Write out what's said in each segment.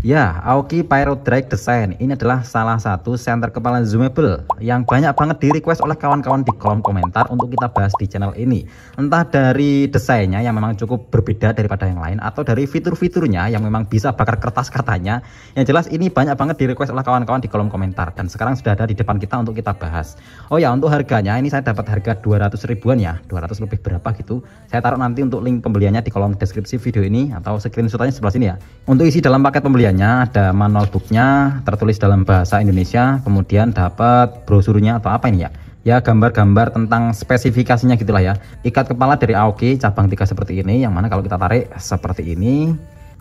Ya, Aoki Pyro Drag Design ini adalah salah satu senter kepala zoomable yang banyak banget di request oleh kawan-kawan di kolom komentar untuk kita bahas di channel ini. Entah dari desainnya yang memang cukup berbeda daripada yang lain, atau dari fitur-fiturnya yang memang bisa bakar kertas katanya. Yang jelas ini banyak banget di request oleh kawan-kawan di kolom komentar, dan sekarang sudah ada di depan kita untuk kita bahas. Oh ya, untuk harganya ini saya dapat harga 200 ribuan ya, 200 lebih berapa gitu. Saya taruh nanti untuk link pembeliannya di kolom deskripsi video ini, atau screenshotannya sebelah sini ya. Untuk isi dalam paket pembeliannya ada manual booknya tertulis dalam bahasa Indonesia, kemudian dapat brosurnya atau apa ini ya, gambar-gambar tentang spesifikasinya gitulah ya. Ikat kepala dari Aoki cabang 3 seperti ini, yang mana kalau kita tarik seperti ini.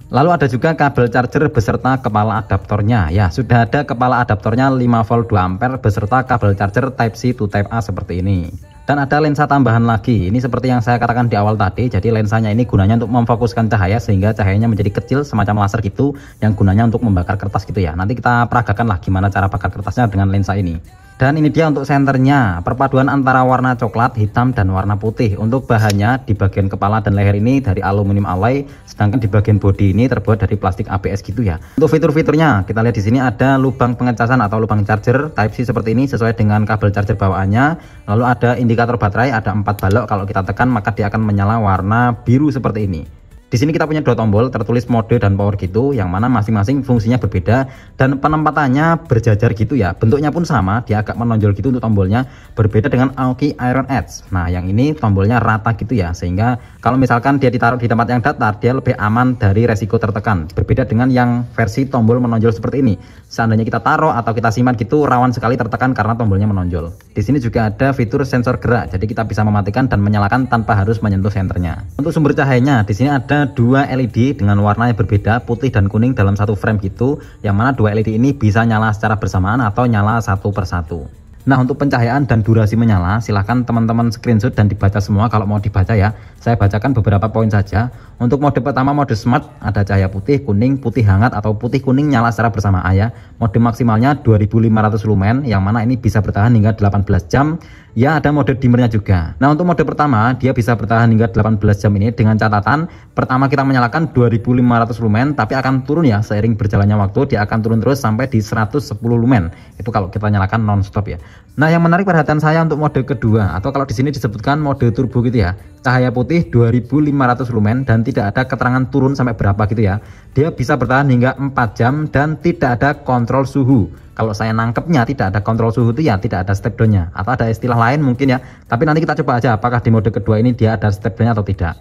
Lalu ada juga kabel charger beserta kepala adaptornya. Ya, sudah ada kepala adaptornya 5 volt 2 ampere beserta kabel charger Type C to Type A seperti ini. Dan ada lensa tambahan lagi. Ini seperti yang saya katakan di awal tadi. Jadi lensanya ini gunanya untuk memfokuskan cahaya sehingga cahayanya menjadi kecil semacam laser gitu, yang gunanya untuk membakar kertas gitu ya. Nanti kita peragakan lah gimana cara bakar kertasnya dengan lensa ini. Dan ini dia untuk senternya, perpaduan antara warna coklat, hitam, dan warna putih. Untuk bahannya di bagian kepala dan leher ini dari aluminium alloy, sedangkan di bagian bodi ini terbuat dari plastik ABS gitu ya. Untuk fitur-fiturnya, kita lihat di sini ada lubang pengecasan atau lubang charger Type C seperti ini sesuai dengan kabel charger bawaannya. Lalu ada indikator baterai, ada 4 balok. Kalau kita tekan maka dia akan menyala warna biru seperti ini. Di sini kita punya 2 tombol tertulis mode dan power gitu, yang mana masing-masing fungsinya berbeda dan penempatannya berjajar gitu ya. Bentuknya pun sama, dia agak menonjol gitu untuk tombolnya, berbeda dengan Aoki Iron Edge. Nah, yang ini tombolnya rata gitu ya, sehingga kalau misalkan dia ditaruh di tempat yang datar, dia lebih aman dari resiko tertekan. Berbeda dengan yang versi tombol menonjol seperti ini. Seandainya kita taruh atau kita simpan gitu, rawan sekali tertekan karena tombolnya menonjol. Di sini juga ada fitur sensor gerak, jadi kita bisa mematikan dan menyalakan tanpa harus menyentuh senternya. Untuk sumber cahayanya, di sini ada 2 LED dengan warna yang berbeda, putih dan kuning dalam satu frame gitu, yang mana 2 LED ini bisa nyala secara bersamaan atau nyala satu persatu. Nah, untuk pencahayaan dan durasi menyala silahkan teman-teman screenshot dan dibaca semua kalau mau dibaca ya. Saya bacakan beberapa poin saja. Untuk mode pertama, mode smart, ada cahaya putih, kuning, putih hangat atau putih kuning nyala secara bersamaan ya. Mode maksimalnya 2500 lumen, yang mana ini bisa bertahan hingga 18 jam. Ya, ada mode dimmernya juga. Nah, untuk mode pertama dia bisa bertahan hingga 18 jam ini dengan catatan pertama kita menyalakan 2500 lumen, tapi akan turun ya seiring berjalannya waktu, dia akan turun terus sampai di 110 lumen. Itu kalau kita nyalakan non-stop ya. Nah, yang menarik perhatian saya untuk mode kedua, atau kalau di sini disebutkan mode turbo gitu ya. Cahaya putih 2500 lumen dan tidak ada keterangan turun sampai berapa gitu ya. Dia bisa bertahan hingga 4 jam dan tidak ada kontrol suhu. Kalau saya nangkepnya tidak ada kontrol suhu itu ya tidak ada step down-nya, atau ada istilah lain mungkin ya. Tapi nanti kita coba aja apakah di mode kedua ini dia ada step down-nya atau tidak.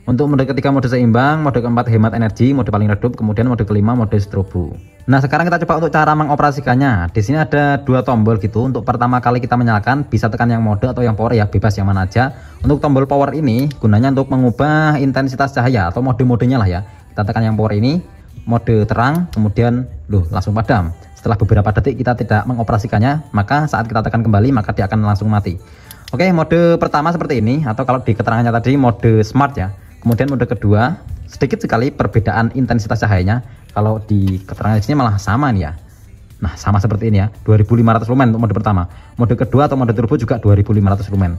Untuk mode ketiga mode seimbang, mode keempat hemat energi, mode paling redup, kemudian mode kelima mode strobo. Nah, sekarang kita coba untuk cara mengoperasikannya. Di sini ada 2 tombol gitu. Untuk pertama kali kita menyalakan bisa tekan yang mode atau yang power ya, bebas yang mana aja. Untuk tombol power ini gunanya untuk mengubah intensitas cahaya atau mode-modenya lah ya. Kita tekan yang power ini, mode terang, kemudian langsung padam. Setelah beberapa detik kita tidak mengoperasikannya, maka saat kita tekan kembali maka dia akan langsung mati. Oke, mode pertama seperti ini, atau kalau di keterangannya tadi mode smart ya. Kemudian mode kedua, sedikit sekali perbedaan intensitas cahayanya. Kalau di keterangan di sini malah sama nih ya. Nah, sama seperti ini ya, 2500 lumen untuk mode pertama. Mode kedua atau mode turbo juga 2500 lumen.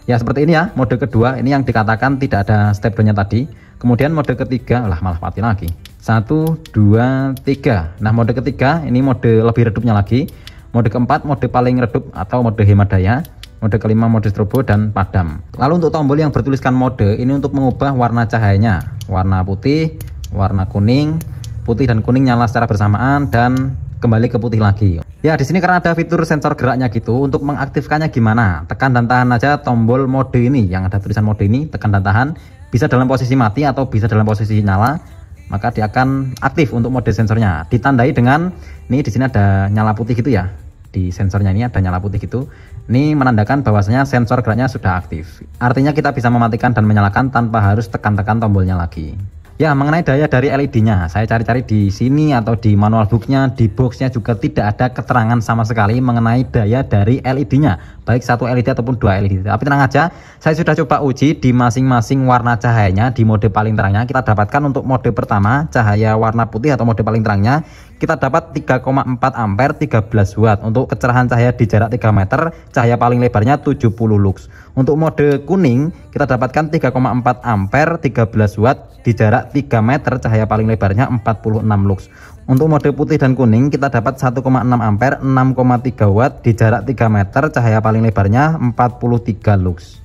Ya, seperti ini ya, mode kedua ini yang dikatakan tidak ada step down-nya tadi. Kemudian mode ketiga, malah mati lagi. 1, 2, 3. Nah, mode ketiga ini mode lebih redupnya lagi. Mode keempat mode paling redup atau mode hemat daya. Mode kelima mode strobo dan padam. Lalu untuk tombol yang bertuliskan mode ini untuk mengubah warna cahayanya. Warna putih, warna kuning, putih dan kuning nyala secara bersamaan dan kembali ke putih lagi. Ya, di sini karena ada fitur sensor geraknya gitu, untuk mengaktifkannya gimana? Tekan dan tahan aja tombol mode ini yang ada tulisan mode ini, tekan dan tahan. Bisa dalam posisi mati atau bisa dalam posisi nyala, maka dia akan aktif untuk mode sensornya. Ditandai dengan ini di sini ada nyala putih gitu ya. Di sensornya ini ada nyala putih gitu. Ini menandakan bahwasanya sensor geraknya sudah aktif. Artinya kita bisa mematikan dan menyalakan tanpa harus tekan-tekan tombolnya lagi. Ya, mengenai daya dari LED-nya, saya cari-cari di sini atau di manual booknya, di boxnya juga tidak ada keterangan sama sekali mengenai daya dari LED-nya, baik 1 LED ataupun 2 LED. Tapi tenang aja, saya sudah coba uji di masing-masing warna cahayanya. Di mode paling terangnya kita dapatkan untuk mode pertama cahaya warna putih atau mode paling terangnya kita dapat 3,4 ampere 13 watt. Untuk kecerahan cahaya di jarak 3 meter, cahaya paling lebarnya 70 lux. Untuk mode kuning kita dapatkan 3,4 ampere 13 watt di jarak 3 meter, cahaya paling lebarnya 46 lux. Untuk mode putih dan kuning kita dapat 1,6 ampere 6,3 watt di jarak 3 meter, cahaya paling lebarnya 43 lux.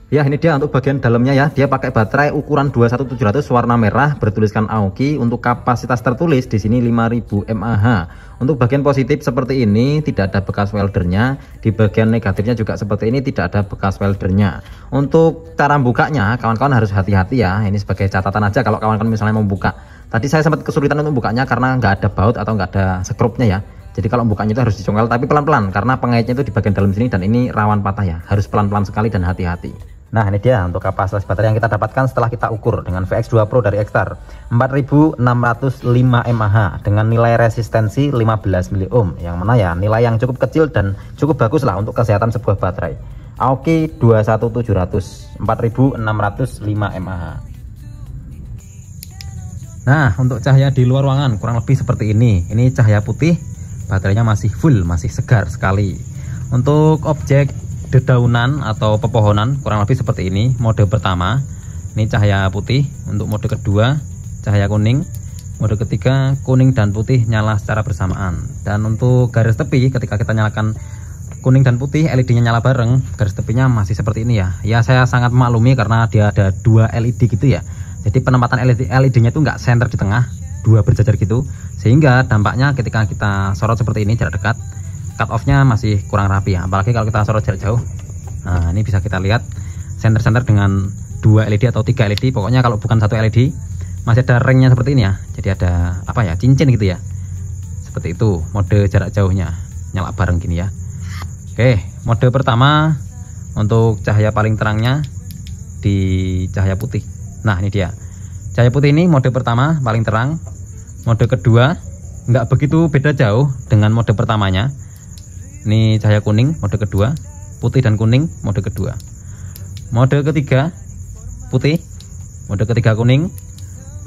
Ya, ini dia untuk bagian dalamnya ya. Dia pakai baterai ukuran 21700 warna merah bertuliskan Aoki. Untuk kapasitas tertulis di sini 5000 mAh. Untuk bagian positif seperti ini tidak ada bekas weldernya. Di bagian negatifnya juga seperti ini tidak ada bekas weldernya. Untuk cara bukanya kawan-kawan harus hati-hati ya. Ini sebagai catatan aja kalau kawan-kawan misalnya mau buka. Tadi saya sempat kesulitan untuk bukanya karena nggak ada baut atau nggak ada skrupnya ya. Jadi kalau bukanya itu harus dicongkel tapi pelan-pelan karena pengaitnya itu di bagian dalam sini dan ini rawan patah ya. Harus pelan-pelan sekali dan hati-hati. Nah, ini dia untuk kapasitas baterai yang kita dapatkan setelah kita ukur dengan VX2 Pro dari Extar, 4605 mAh dengan nilai resistensi 15 mOhm, yang mana ya nilai yang cukup kecil dan cukup bagus lah untuk kesehatan sebuah baterai. Aoki 21700 4605 mAh. Nah, untuk cahaya di luar ruangan kurang lebih seperti ini. Ini cahaya putih, baterainya masih full, masih segar sekali. Untuk objek dedaunan atau pepohonan kurang lebih seperti ini. Mode pertama ini cahaya putih, untuk mode kedua cahaya kuning, mode ketiga kuning dan putih nyala secara bersamaan. Dan untuk garis tepi ketika kita nyalakan kuning dan putih, LED-nya nyala bareng, garis tepinya masih seperti ini ya. Ya, saya sangat maklumi karena dia ada dua LED gitu ya. Jadi penempatan LED-nya itu nggak center di tengah, dua berjajar gitu, sehingga dampaknya ketika kita sorot seperti ini jarak dekat, cut off-nya masih kurang rapi ya, apalagi kalau kita sorot jarak jauh. Nah, ini bisa kita lihat center-center dengan dua LED atau 3 LED. Pokoknya kalau bukan satu LED masih ada ringnya seperti ini ya. Jadi ada apa ya, cincin gitu ya. Seperti itu mode jarak jauhnya, nyala bareng gini ya. Oke, mode pertama untuk cahaya paling terangnya di cahaya putih. Nah, ini dia. Cahaya putih ini mode pertama paling terang. Mode kedua nggak begitu beda jauh dengan mode pertamanya. Ini cahaya kuning mode kedua, putih dan kuning mode kedua. Mode ketiga putih, mode ketiga kuning,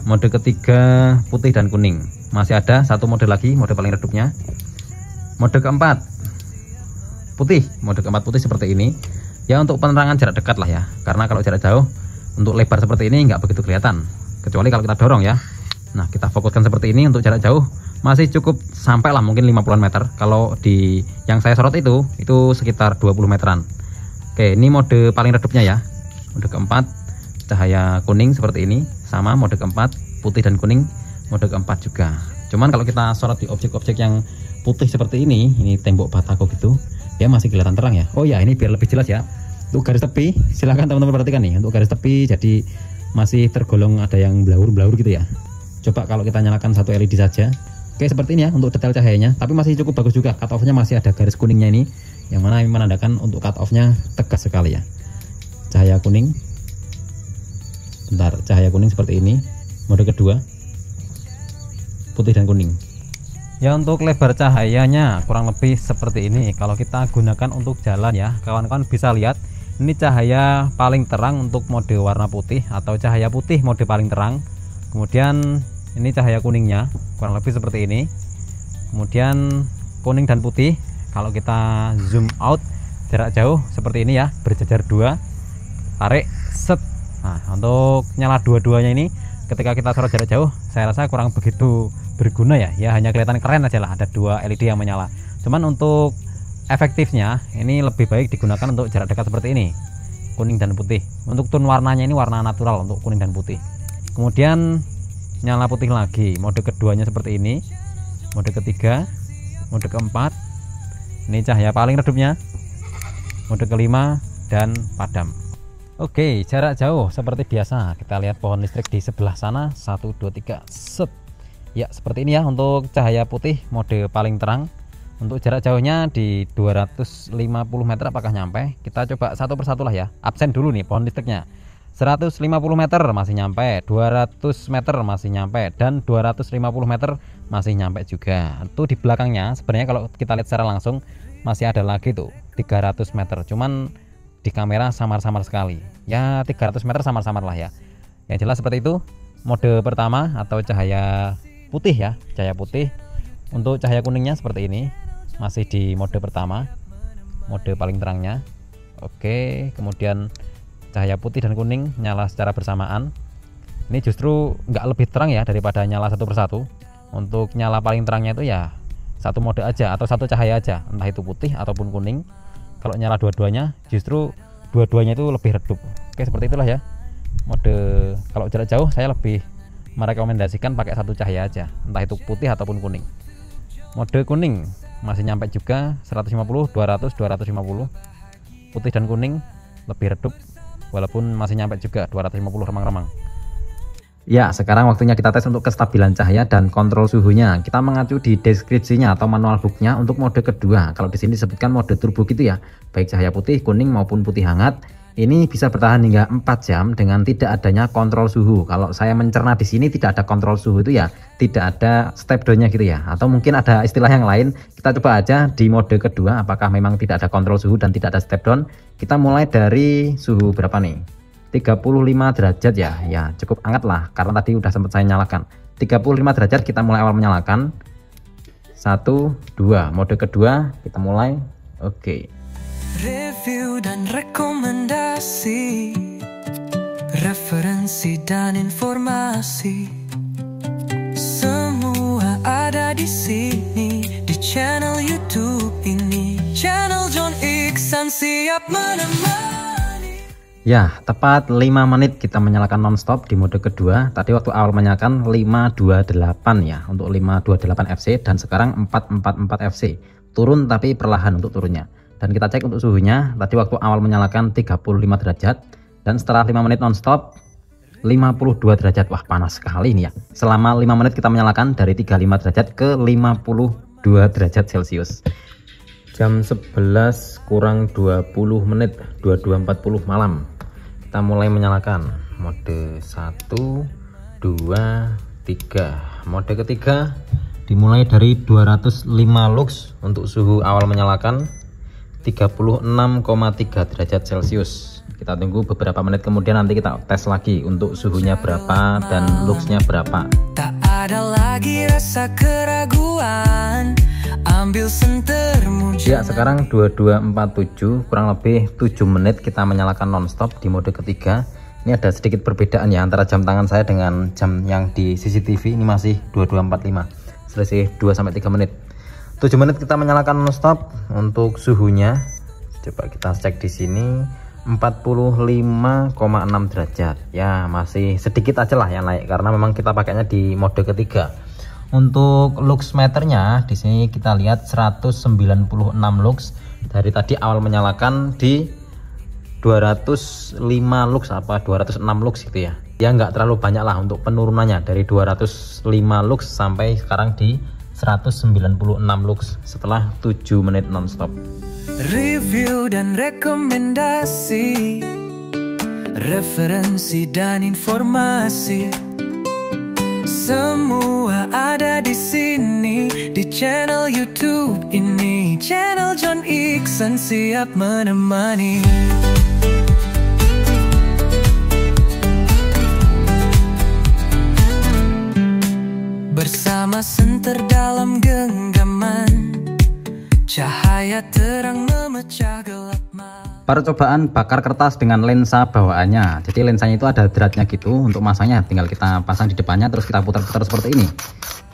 mode ketiga putih dan kuning. Masih ada satu mode lagi, mode paling redupnya. Mode keempat putih, mode keempat putih seperti ini. Ya, untuk penerangan jarak dekat lah ya. Karena kalau jarak jauh untuk lebar seperti ini nggak begitu kelihatan. Kecuali kalau kita dorong ya. Nah, kita fokuskan seperti ini. Untuk jarak jauh masih cukup sampai lah mungkin 50-an meter. Kalau di yang saya sorot itu sekitar 20 meteran. Oke, ini mode paling redupnya ya. Mode keempat cahaya kuning seperti ini, sama mode keempat putih dan kuning mode keempat juga. Cuman kalau kita sorot di objek-objek yang putih seperti ini tembok batako gitu, dia masih kelihatan terang ya. Oh ya, ini biar lebih jelas ya. Untuk garis tepi, silahkan teman-teman perhatikan nih. Untuk garis tepi jadi masih tergolong ada yang blur-blur gitu ya. Coba kalau kita nyalakan satu LED saja. Oke, seperti ini ya untuk detail cahayanya, tapi masih cukup bagus juga. Cut off-nya masih ada garis kuningnya ini, yang mana menandakan untuk cut off-nya tegas sekali ya. Cahaya kuning. Bentar, cahaya kuning seperti ini. Mode kedua putih dan kuning. Ya, untuk lebar cahayanya kurang lebih seperti ini. Kalau kita gunakan untuk jalan ya, kawan-kawan bisa lihat ini cahaya paling terang untuk mode warna putih atau cahaya putih mode paling terang. Kemudian ini cahaya kuningnya kurang lebih seperti ini. Kemudian kuning dan putih kalau kita zoom out jarak jauh seperti ini ya, berjajar dua, tarik set. Nah, untuk nyala dua-duanya ini ketika kita sorot jarak jauh saya rasa kurang begitu berguna ya. Ya, hanya kelihatan keren aja lah ada dua LED yang menyala. Cuman untuk efektifnya ini lebih baik digunakan untuk jarak dekat seperti ini, kuning dan putih. Untuk tone warnanya ini warna natural untuk kuning dan putih. Kemudian nyala putih lagi, mode keduanya seperti ini, mode ketiga, mode keempat, ini cahaya paling redupnya, mode kelima, dan padam. Oke, jarak jauh seperti biasa kita lihat pohon listrik di sebelah sana. 1, 2, 3 set. Ya, seperti ini ya untuk cahaya putih mode paling terang. Untuk jarak jauhnya di 250 meter apakah nyampe? Kita coba satu persatu lah ya. Absen dulu nih pohon listriknya. 150 meter masih nyampe, 200 meter masih nyampe, dan 250 meter masih nyampe juga. Itu di belakangnya sebenarnya kalau kita lihat secara langsung masih ada lagi tuh 300 meter. Cuman di kamera samar-samar sekali. Ya 300 meter samar-samar lah ya. Yang jelas seperti itu mode pertama atau cahaya putih ya, cahaya putih Untuk cahaya kuningnya seperti ini, masih di mode pertama, mode paling terangnya. Oke, kemudian cahaya putih dan kuning nyala secara bersamaan. Ini justru nggak lebih terang ya daripada nyala satu persatu. Untuk nyala paling terangnya itu ya satu mode aja atau satu cahaya aja, entah itu putih ataupun kuning. Kalau nyala dua-duanya, justru dua-duanya itu lebih redup. Oke, seperti itulah ya. Mode kalau jarak jauh saya lebih merekomendasikan pakai satu cahaya aja, entah itu putih ataupun kuning. Mode kuning masih nyampe juga 150, 200, 250. Putih dan kuning lebih redup, walaupun masih nyampe juga 250 remang-remang. Ya, sekarang waktunya kita tes untuk kestabilan cahaya dan kontrol suhunya. Kita mengacu di deskripsinya atau manual booknya untuk mode kedua. Kalau di sini disebutkan mode turbo gitu ya, baik cahaya putih, kuning maupun putih hangat. Ini bisa bertahan hingga 4 jam dengan tidak adanya kontrol suhu. Kalau saya mencerna di sini tidak ada kontrol suhu itu ya, tidak ada step down-nya gitu ya. Atau mungkin ada istilah yang lain. Kita coba aja di mode kedua apakah memang tidak ada kontrol suhu dan tidak ada step down. Kita mulai dari suhu berapa nih? 35 derajat ya. Ya, cukup hangat lah karena tadi udah sempat saya nyalakan. 35 derajat kita mulai awal menyalakan. 1, 2. Mode kedua kita mulai. Oke. Review dan rekomendasi, referensi dan informasi, semua ada di sini di channel YouTube ini. Channel John Iksan siap menemani. Ya, tepat 5 menit kita menyalakan nonstop di mode kedua. Tadi waktu awal menyalakan 528 ya untuk 528 FC dan sekarang 444 FC. Turun tapi perlahan untuk turunnya. Dan kita cek untuk suhunya, tadi waktu awal menyalakan 35 derajat dan setelah 5 menit nonstop 52 derajat. Wah, panas sekali ini ya. Selama 5 menit kita menyalakan dari 35 derajat ke 52 derajat Celcius. Jam 11 kurang 20 menit, 22.40 malam. Kita mulai menyalakan mode 1, 2, 3. Mode ketiga dimulai dari 205 lux untuk suhu awal menyalakan 36,3 derajat Celcius. Kita tunggu beberapa menit kemudian nanti kita tes lagi untuk suhunya berapa dan luxnya berapa. Tak ada lagi rasa keraguan, ambil sentermu. Ya, sekarang 22.47, kurang lebih 7 menit kita menyalakan nonstop di mode ketiga. Ini ada sedikit perbedaan ya antara jam tangan saya dengan jam yang di CCTV. Ini masih 22.45, selisih 2-3 menit. 7 menit kita menyalakan nonstop. Untuk suhunya coba kita cek di sini 45,6 derajat. Ya, masih sedikit aja lah yang naik karena memang kita pakainya di mode ketiga. Untuk lux meternya di sini kita lihat 196 lux. Dari tadi awal menyalakan di 205 lux apa 206 lux gitu ya. Ya nggak terlalu banyak lah untuk penurunannya dari 205 lux sampai sekarang di 196 lux setelah 7 menit nonstop. Review dan rekomendasi, referensi dan informasi, semua ada di sini di channel YouTube ini. Channel John Iksan siap menemani. Bersama senter dalam genggaman, cahaya terang memecah gelap malam. Percobaan bakar kertas dengan lensa bawaannya. Jadi lensanya itu ada dratnya gitu. Untuk masangnya tinggal kita pasang di depannya terus kita putar-putar seperti ini.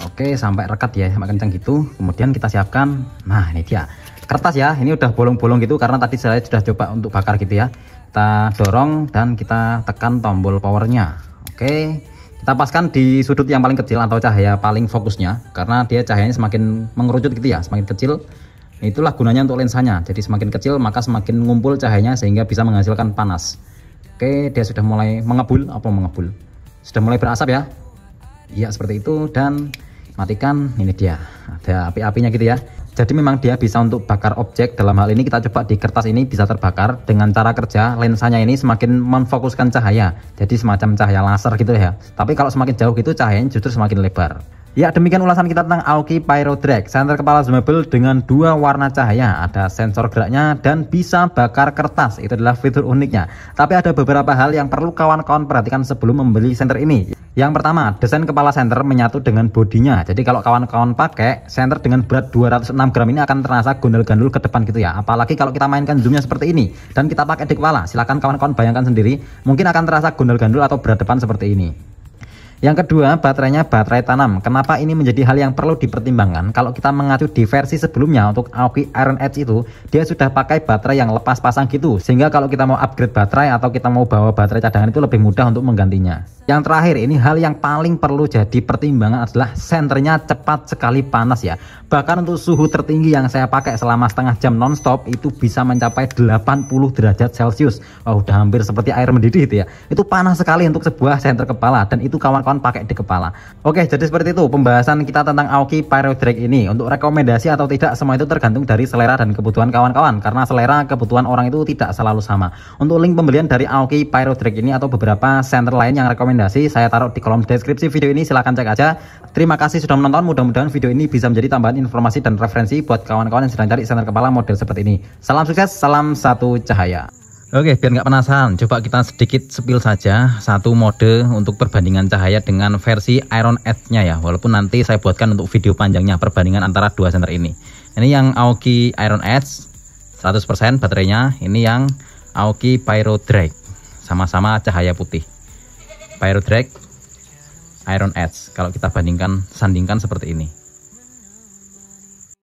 Oke, sampai rekat ya, sampai kencang gitu. Kemudian kita siapkan. Nah, ini dia kertas ya. Ini udah bolong-bolong gitu karena tadi saya sudah coba untuk bakar gitu ya. Kita dorong dan kita tekan tombol powernya. Oke, kita paskan di sudut yang paling kecil atau cahaya paling fokusnya, karena dia cahayanya semakin mengerucut gitu ya, semakin kecil. Itulah gunanya untuk lensanya. Jadi semakin kecil maka semakin ngumpul cahayanya sehingga bisa menghasilkan panas. Oke, dia sudah mulai mengebul. Sudah mulai berasap ya. Iya, seperti itu. Dan matikan. Ini dia, ada api-apinya gitu ya. Jadi memang dia bisa untuk bakar objek. Dalam hal ini kita coba di kertas ini bisa terbakar dengan cara kerja lensanya ini semakin memfokuskan cahaya. Jadi semacam cahaya laser gitu ya. Tapi kalau semakin jauh gitu cahayanya justru semakin lebar. Ya, demikian ulasan kita tentang Aoki Pyro Drag, senter kepala zoomable dengan 2 warna cahaya, ada sensor geraknya dan bisa bakar kertas. Itu adalah fitur uniknya. Tapi ada beberapa hal yang perlu kawan-kawan perhatikan sebelum membeli senter ini. Yang pertama, desain kepala senter menyatu dengan bodinya. Jadi kalau kawan-kawan pakai senter dengan berat 206 gram ini akan terasa gondol-gandul ke depan gitu ya. Apalagi kalau kita mainkan zoomnya seperti ini dan kita pakai di kepala. Silakan kawan-kawan bayangkan sendiri, mungkin akan terasa gondol-gandul atau berat depan seperti ini. Yang kedua, baterainya baterai tanam. Kenapa ini menjadi hal yang perlu dipertimbangkan? Kalau kita mengacu di versi sebelumnya untuk Aoki Iron Edge itu, dia sudah pakai baterai yang lepas pasang gitu. Sehingga kalau kita mau upgrade baterai atau kita mau bawa baterai cadangan itu lebih mudah untuk menggantinya. Yang terakhir, ini hal yang paling perlu jadi pertimbangan adalah senternya cepat sekali panas ya. Bahkan untuk suhu tertinggi yang saya pakai selama setengah jam nonstop itu bisa mencapai 80 derajat Celcius. Wah, udah hampir seperti air mendidih itu ya. Itu panas sekali untuk sebuah senter kepala dan itu kawan-kawan pakai di kepala. Oke, jadi seperti itu pembahasan kita tentang Aoki Pyro Drag ini. Untuk rekomendasi atau tidak semua itu tergantung dari selera dan kebutuhan kawan-kawan, karena selera kebutuhan orang itu tidak selalu sama. Untuk link pembelian dari Aoki Pyro Drag ini atau beberapa senter lain yang rekomendasi saya taruh di kolom deskripsi video ini, silahkan cek aja. Terima kasih sudah menonton, mudah-mudahan video ini bisa menjadi tambahan informasi dan referensi buat kawan-kawan yang sedang cari senter kepala model seperti ini. Salam sukses, salam satu cahaya. Oke, biar nggak penasaran, coba kita sedikit spill saja satu mode untuk perbandingan cahaya dengan versi Iron Edge-nya ya. Walaupun nanti saya buatkan untuk video panjangnya perbandingan antara dua senter ini. Ini yang Aoki Iron Edge 100% baterainya, ini yang Aoki Pyro Drag sama-sama cahaya putih. Pyro Drag, Iron Edge. Kalau kita sandingkan seperti ini.